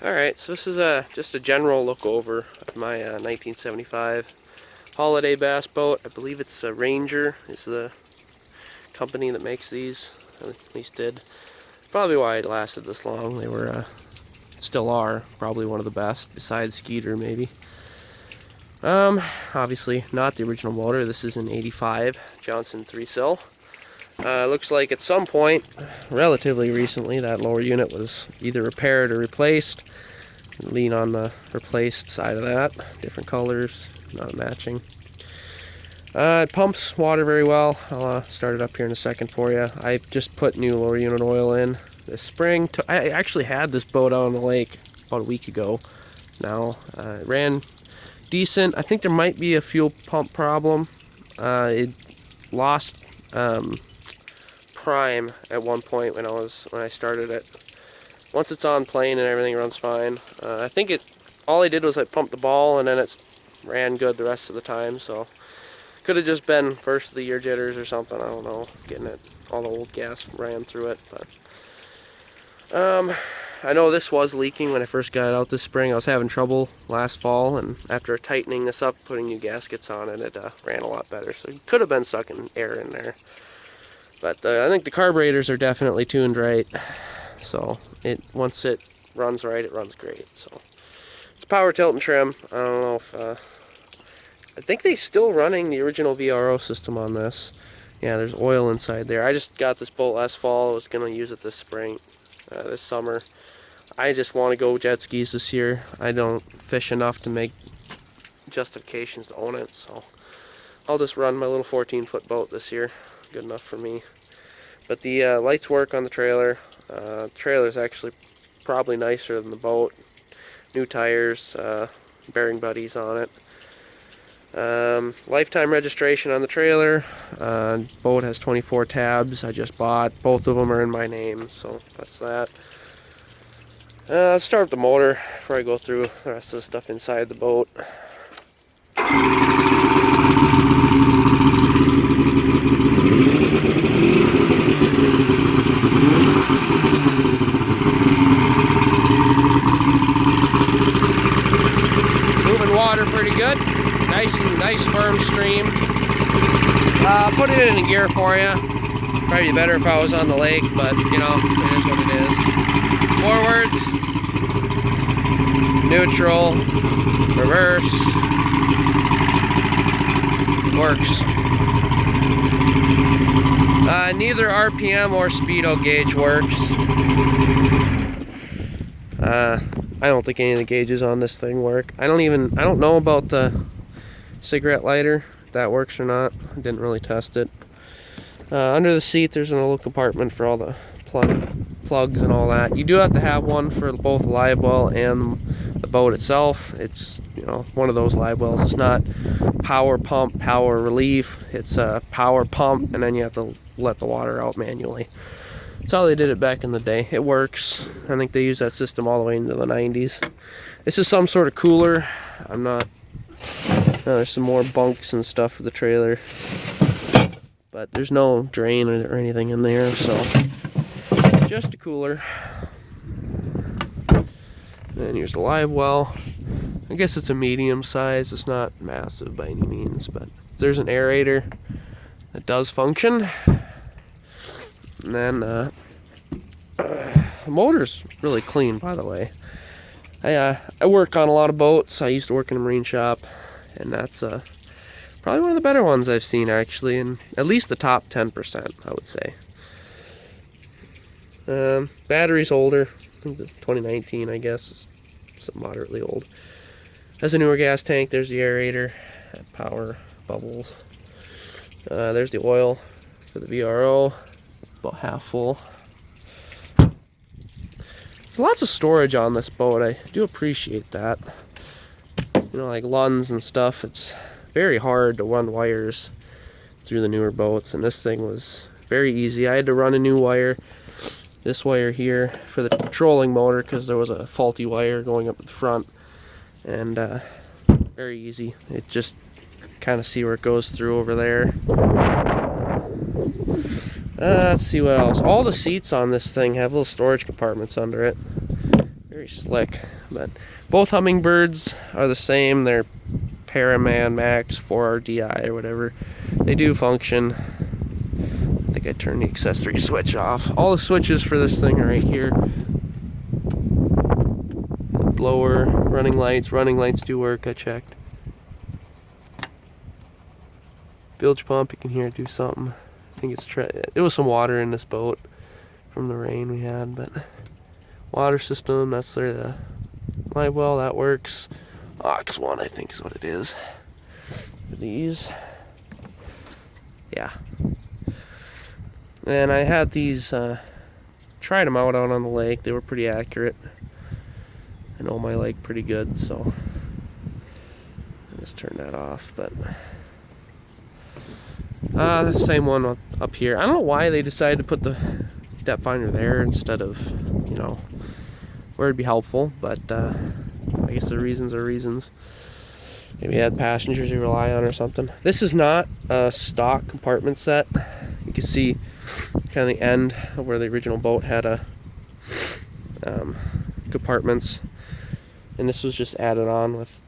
Alright, so this is just a general look over of my 1975 holiday bass boat. I believe it's a Ranger is the company that makes these, at least did. Probably why it lasted this long. They were, still are, probably one of the best, besides Skeeter maybe. Obviously not the original motor. This is an 85 Johnson 3-cyl. Looks like at some point, relatively recently, that lower unit was either repaired or replaced. Lean on the replaced side of that. Different colors, not matching. It pumps water very well. I'll start it up here in a second for you. I just put new lower unit oil in this spring. I actually had this boat out on the lake about a week ago now. It ran decent. I think there might be a fuel pump problem. It lost prime at one point when I started it. Once it's on plane and everything runs fine. I think all I did was I pumped the ball and then it ran good the rest of the time. So could have just been first of the year jitters or something. I don't know. Getting it, all the old gas ran through it. But I know this was leaking when I first got it out this spring. I was having trouble last fall, and after tightening this up, putting new gaskets on it, it ran a lot better. So it could have been sucking air in there. But I think the carburetors are definitely tuned right. So once it runs right, it runs great. So it's power tilt and trim. I don't know if I think they're still running the original VRO system on this. Yeah, there's oil inside there. I just got this boat last fall. I was gonna use it this spring, this summer. I just want to go jet skis this year. I don't fish enough to make justifications to own it, so I'll just run my little 14-foot boat this year. Good enough for me. But the lights work on the trailer. The trailer's actually probably nicer than the boat. New tires, bearing buddies on it. Lifetime registration on the trailer. Boat has 24 tabs I just bought. Both of them are in my name, so that's that. Let's start with the motor before I go through the rest of the stuff inside the boat. Moving water pretty good. Nice firm stream. Put it in gear for you. Probably better if I was on the lake, but you know, it is what it is. Forwards, neutral, reverse, works. Neither RPM or speedo gauge works. I don't think any of the gauges on this thing work. I don't know about the cigarette lighter, if that works or not. I didn't really test it. Under the seat there's a little compartment for all the plugs and all that. You do have to have one for both live well and the boat itself. It's, you know, one of those live wells. It's not power pump, power relief. It's a power pump, and then you have to let the water out manually. That's how they did it back in the day. It works. I think they used that system all the way into the 90s. This is some sort of cooler. I'm not... there's some more bunks and stuff for the trailer. But there's no drain or anything in there, so... just a cooler. And here's the live well. I guess it's a medium size. It's not massive by any means, but there's an aerator that does function. And then the motor's really clean, by the way. I work on a lot of boats. I used to work in a marine shop, and that's probably one of the better ones I've seen, actually, in at least the top 10%, I would say. Battery's older. I think the 2019, I guess, is moderately old. Has a newer gas tank. There's the aerator, power bubbles. There's the oil for the VRO, about half full. There's lots of storage on this boat. I do appreciate that. You know, like Lunds and stuff, it's very hard to run wires through the newer boats, and this thing was very easy. I had to run a new wire, this wire here, for the trolling motor because there was a faulty wire going up at the front, and very easy. It just kind of see where it goes through over there. Let's see what else. All the seats on this thing have little storage compartments under it. Very slick. But both Hummingbirds are the same. They're Paraman Max 4RDI or whatever. They do function. I think I turned the accessory switch off. All the switches for this thing are right here. Blower, running lights do work, I checked. Bilge pump, you can hear it do something. I think it was some water in this boat from the rain we had, but water system, that's there. The live well, that works. Ox one, I think is what it is. These, yeah. And I had these, tried them out on the lake. They were pretty accurate. I know my lake pretty good, so I just turned that off. But the same one up here. I don't know why they decided to put the depth finder there instead of, you know, where it'd be helpful, but I guess the reasons are reasons. Maybe you had passengers you rely on or something. This is not a stock compartment set. You can see kind of the end of where the original boat had a compartments, and this was just added on with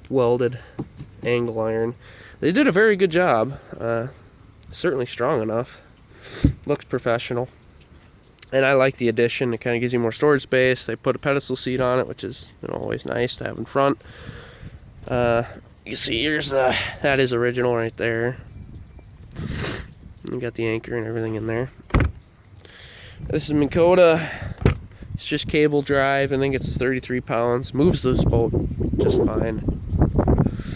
welded angle iron. They did a very good job. Certainly strong enough. Looks professional. And I like the addition. It kind of gives you more storage space. They put a pedestal seat on it, which is, you know, always nice to have in front. You see, here's that is original right there. You got the anchor and everything in there. This is Minn Kota. It's just cable drive. I think it's 33 pounds. Moves this boat just fine.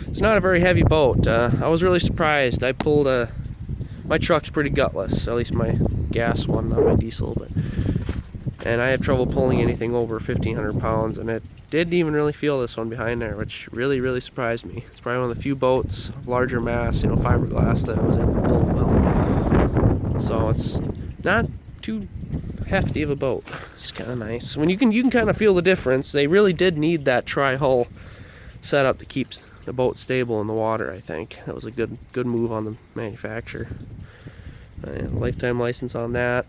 It's not a very heavy boat. I was really surprised. I pulled my truck's pretty gutless, at least my gas one, not my diesel, and I had trouble pulling anything over 1,500 pounds, and it didn't even really feel this one behind there, which really surprised me. It's probably one of the few boats of larger mass, you know, fiberglass, that I was able to pull well. So it's not too hefty of a boat. It's kind of nice. When you can kind of feel the difference. They really did need that tri-hull setup to keep the boat stable in the water. I think that was a good move on the manufacturer. Lifetime license on that.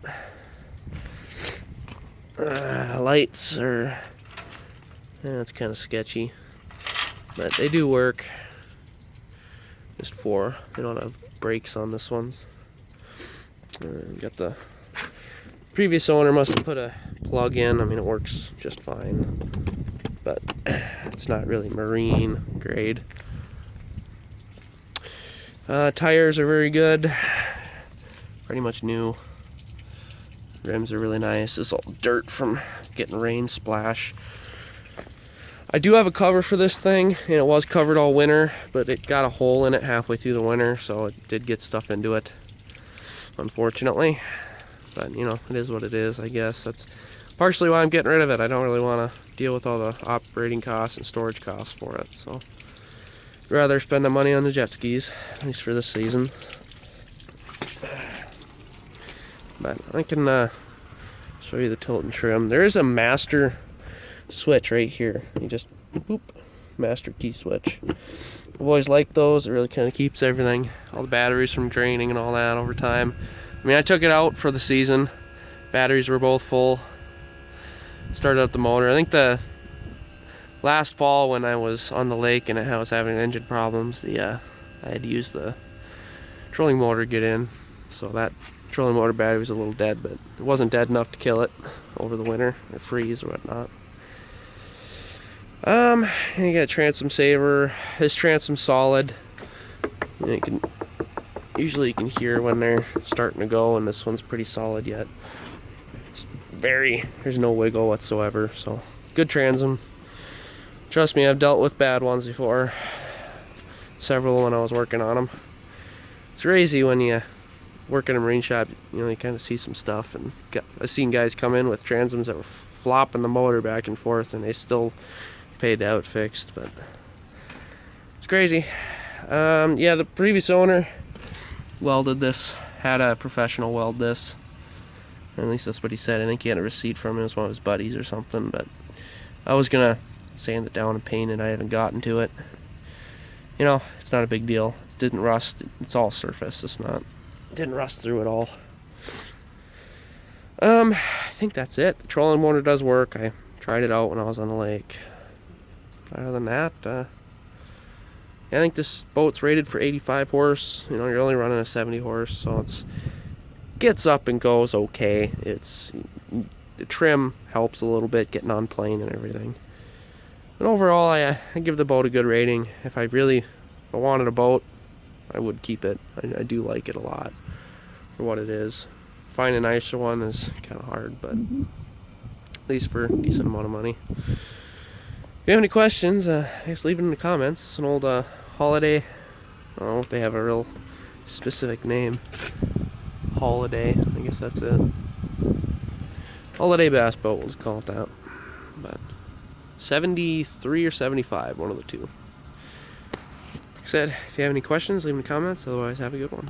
Lights are, it's kind of sketchy, but they do work. Just four. They don't have brakes on this one. Got the previous owner must have put a plug in. I mean, it works just fine, but it's not really marine grade. Tires are very good. Pretty much new. Rims are really nice. This is all dirt from getting rain splash. I do have a cover for this thing, and it was covered all winter, but it got a hole in it halfway through the winter, so it did get stuff into it, unfortunately. But, you know, it is what it is, I guess. That's partially why I'm getting rid of it. I don't really want to deal with all the operating costs and storage costs for it, so I'd rather spend the money on the jet skis, at least for this season. But I can show you the tilt and trim. There is a master switch right here. You just boop, master key switch. I've always liked those. It really kind of keeps everything, all the batteries from draining and all that over time. I mean, I took it out for the season. Batteries were both full. Started up the motor. I think the last fall when I was on the lake and I was having engine problems, I had to use the trolling motor to get in. So that trolling motor battery was a little dead, but it wasn't dead enough to kill it over the winter or freeze or whatnot. And you got a transom saver. This transom's solid. You can usually hear when they're starting to go, and this one's pretty solid yet. There's no wiggle whatsoever, so good transom. Trust me, I've dealt with bad ones before. Several when I was working on them. It's crazy when you work in a marine shop, you know, you kind of see some stuff, and I've seen guys come in with transoms that were flopping the motor back and forth, and they still paid to have it fixed, but it's crazy. Yeah, the previous owner welded this, had a professional weld this, or at least that's what he said. I think he had a receipt from him. It was one of his buddies or something, but I was gonna sand it down and paint it. I haven't gotten to it. You know, it's not a big deal. It didn't rust. It's all surface. It didn't rust through at all. I think that's it. The trolling motor does work. I tried it out when I was on the lake. Other than that, I think this boat's rated for 85 horse. You know, you're only running a 70 horse, so it's gets up and goes okay. It's the trim helps a little bit getting on plane and everything. And overall, I give the boat a good rating. If I wanted a boat, I would keep it. I do like it a lot for what it is. Finding a nicer one is kind of hard, but at least for a decent amount of money. If you have any questions, just leave it in the comments. It's an old Holiday. I don't know if they have a real specific name. Holiday, I guess that's it. Holiday bass boat, let's call it that. But 73 or 75, one of the two. Like I said, if you have any questions, leave them in the comments. Otherwise, have a good one.